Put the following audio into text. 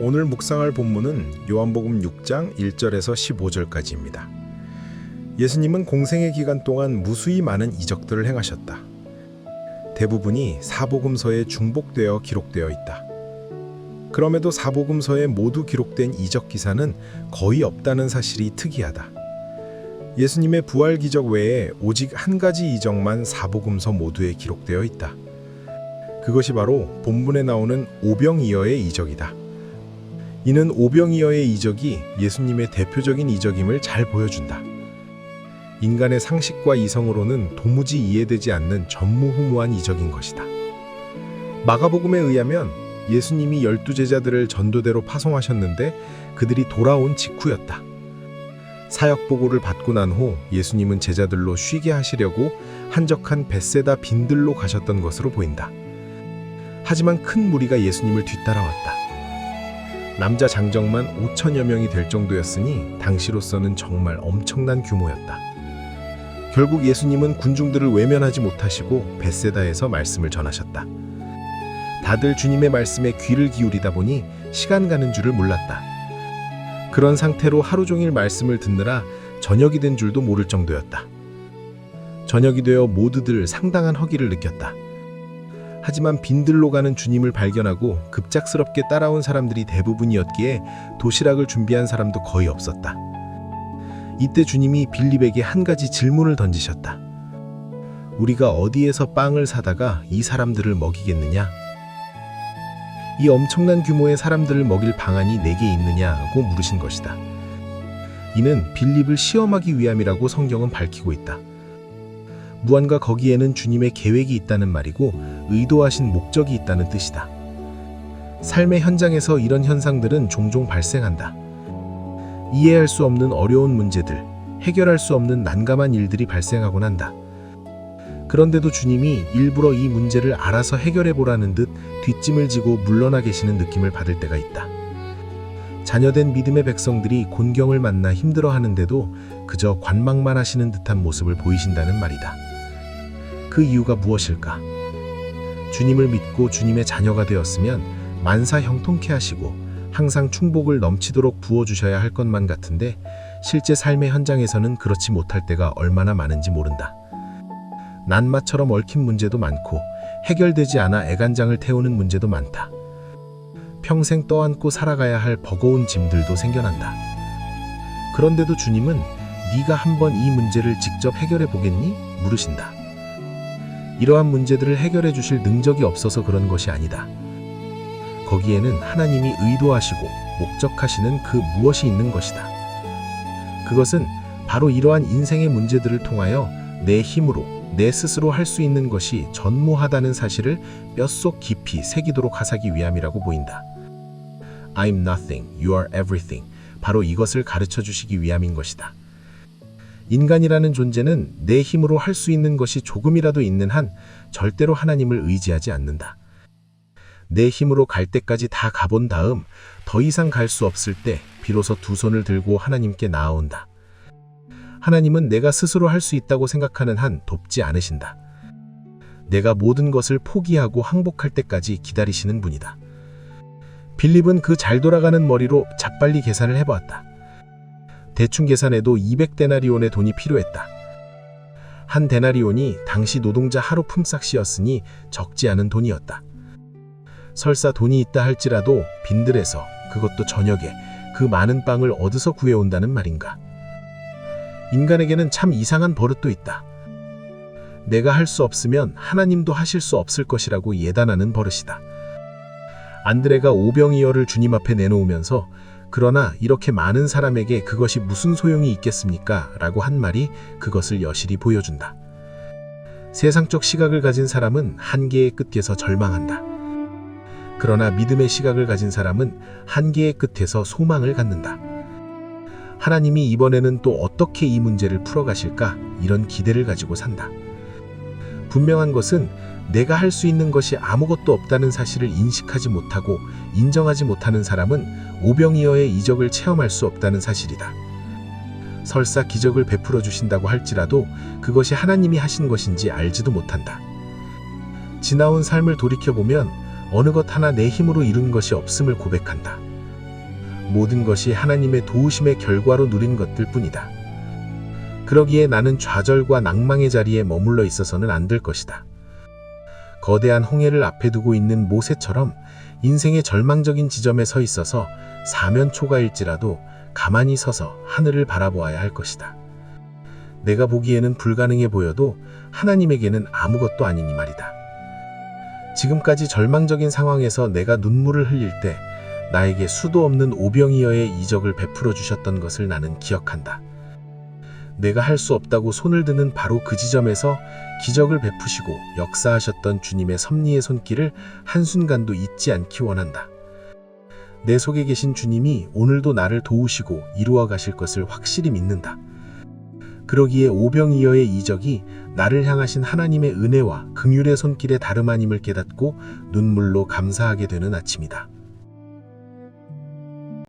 오늘 묵상할 본문은 요한복음 6장 1절에서 15절까지입니다. 예수님은 공생의 기간 동안 무수히 많은 이적들을 행하셨다. 대부분이 사복음서에 중복되어 기록되어 있다. 그럼에도 사복음서에 모두 기록된 이적 기사는 거의 없다는 사실이 특이하다. 예수님의 부활 기적 외에 오직 한 가지 이적만 사복음서 모두에 기록되어 있다. 그것이 바로 본문에 나오는 오병이어의 이적이다. 이는 오병이어의 이적이 예수님의 대표적인 이적임을 잘 보여준다. 인간의 상식과 이성으로는 도무지 이해되지 않는 전무후무한 이적인 것이다. 마가복음에 의하면 예수님이 12제자들을 전도대로 파송하셨는데 그들이 돌아온 직후였다. 사역보고를 받고 난 후 예수님은 제자들로 쉬게 하시려고 한적한 벳세다 빈들로 가셨던 것으로 보인다. 하지만 큰 무리가 예수님을 뒤따라왔다. 남자 장정만 5천여 명이 될 정도였으니 당시로서는 정말 엄청난 규모였다. 결국 예수님은 군중들을 외면하지 못하시고 벳세다에서 말씀을 전하셨다. 다들 주님의 말씀에 귀를 기울이다 보니 시간 가는 줄을 몰랐다. 그런 상태로 하루 종일 말씀을 듣느라 저녁이 된 줄도 모를 정도였다. 저녁이 되어 모두들 상당한 허기를 느꼈다. 하지만 빈들로 가는 주님을 발견하고 급작스럽게 따라온 사람들이 대부분이었기에 도시락을 준비한 사람도 거의 없었다. 이때 주님이 빌립에게 한 가지 질문을 던지셨다. 우리가 어디에서 빵을 사다가 이 사람들을 먹이겠느냐? 이 엄청난 규모의 사람들을 먹일 방안이 내게 있느냐고 물으신 것이다. 이는 빌립을 시험하기 위함이라고 성경은 밝히고 있다. 무언가 거기에는 주님의 계획이 있다는 말이고 의도하신 목적이 있다는 뜻이다. 삶의 현장에서 이런 현상들은 종종 발생한다. 이해할 수 없는 어려운 문제들, 해결할 수 없는 난감한 일들이 발생하곤 한다. 그런데도 주님이 일부러 이 문제를 알아서 해결해 보라는 듯 뒷짐을 지고 물러나 계시는 느낌을 받을 때가 있다. 자녀된 믿음의 백성들이 곤경을 만나 힘들어하는데도 그저 관망만 하시는 듯한 모습을 보이신다는 말이다. 그 이유가 무엇일까? 주님을 믿고 주님의 자녀가 되었으면 만사 형통케 하시고 항상 충복을 넘치도록 부어주셔야 할 것만 같은데 실제 삶의 현장에서는 그렇지 못할 때가 얼마나 많은지 모른다. 낱마처럼 얽힌 문제도 많고 해결되지 않아 애간장을 태우는 문제도 많다. 평생 떠안고 살아가야 할 버거운 짐들도 생겨난다. 그런데도 주님은 네가 한번 이 문제를 직접 해결해 보겠니? 물으신다. 이러한 문제들을 해결해 주실 능력이 없어서 그런 것이 아니다. 거기에는 하나님이 의도하시고 목적하시는 그 무엇이 있는 것이다. 그것은 바로 이러한 인생의 문제들을 통하여 내 힘으로 내 스스로 할 수 있는 것이 전무하다는 사실을 뼛속 깊이 새기도록 하사기 위함이라고 보인다. I'm nothing, you are everything. 바로 이것을 가르쳐 주시기 위함인 것이다. 인간이라는 존재는 내 힘으로 할 수 있는 것이 조금이라도 있는 한 절대로 하나님을 의지하지 않는다. 내 힘으로 갈 때까지 다 가본 다음 더 이상 갈 수 없을 때 비로소 두 손을 들고 하나님께 나아온다. 하나님은 내가 스스로 할 수 있다고 생각하는 한 돕지 않으신다. 내가 모든 것을 포기하고 항복할 때까지 기다리시는 분이다. 빌립은 그 잘 돌아가는 머리로 재빨리 계산을 해보았다. 대충 계산해도 200데나리온의 돈이 필요했다. 한 데나리온이 당시 노동자 하루 품삯이었으니 적지 않은 돈이었다. 설사 돈이 있다 할지라도 빈들에서, 그것도 저녁에, 그 많은 빵을 어디서 구해온다는 말인가. 인간에게는 참 이상한 버릇도 있다. 내가 할 수 없으면 하나님도 하실 수 없을 것이라고 예단하는 버릇이다. 안드레가 오병이어를 주님 앞에 내놓으면서 그러나 이렇게 많은 사람에게 그것이 무슨 소용이 있겠습니까? 라고 한 말이 그것을 여실히 보여준다. 세상적 시각을 가진 사람은 한계의 끝에서 절망한다. 그러나 믿음의 시각을 가진 사람은 한계의 끝에서 소망을 갖는다. 하나님이 이번에는 또 어떻게 이 문제를 풀어가실까? 이런 기대를 가지고 산다. 분명한 것은 내가 할 수 있는 것이 아무것도 없다는 사실을 인식하지 못하고 인정하지 못하는 사람은 오병이어의 이적을 체험할 수 없다는 사실이다. 설사 기적을 베풀어 주신다고 할지라도 그것이 하나님이 하신 것인지 알지도 못한다. 지나온 삶을 돌이켜보면 어느 것 하나 내 힘으로 이룬 것이 없음을 고백한다. 모든 것이 하나님의 도우심의 결과로 누린 것들 뿐이다. 그러기에 나는 좌절과 낭망의 자리에 머물러 있어서는 안 될 것이다. 거대한 홍해를 앞에 두고 있는 모세처럼 인생의 절망적인 지점에 서 있어서 사면초가일지라도 가만히 서서 하늘을 바라보아야 할 것이다. 내가 보기에는 불가능해 보여도 하나님에게는 아무것도 아니니 말이다. 지금까지 절망적인 상황에서 내가 눈물을 흘릴 때 나에게 수도 없는 오병이어의 이적을 베풀어 주셨던 것을 나는 기억한다. 내가 할 수 없다고 손을 드는 바로 그 지점에서 기적을 베푸시고 역사하셨던 주님의 섭리의 손길을 한순간도 잊지 않기 원한다. 내 속에 계신 주님이 오늘도 나를 도우시고 이루어 가실 것을 확실히 믿는다. 그러기에 오병이어의 이적이 나를 향하신 하나님의 은혜와 긍휼의 손길의 다름 아님을 깨닫고 눈물로 감사하게 되는 아침이다.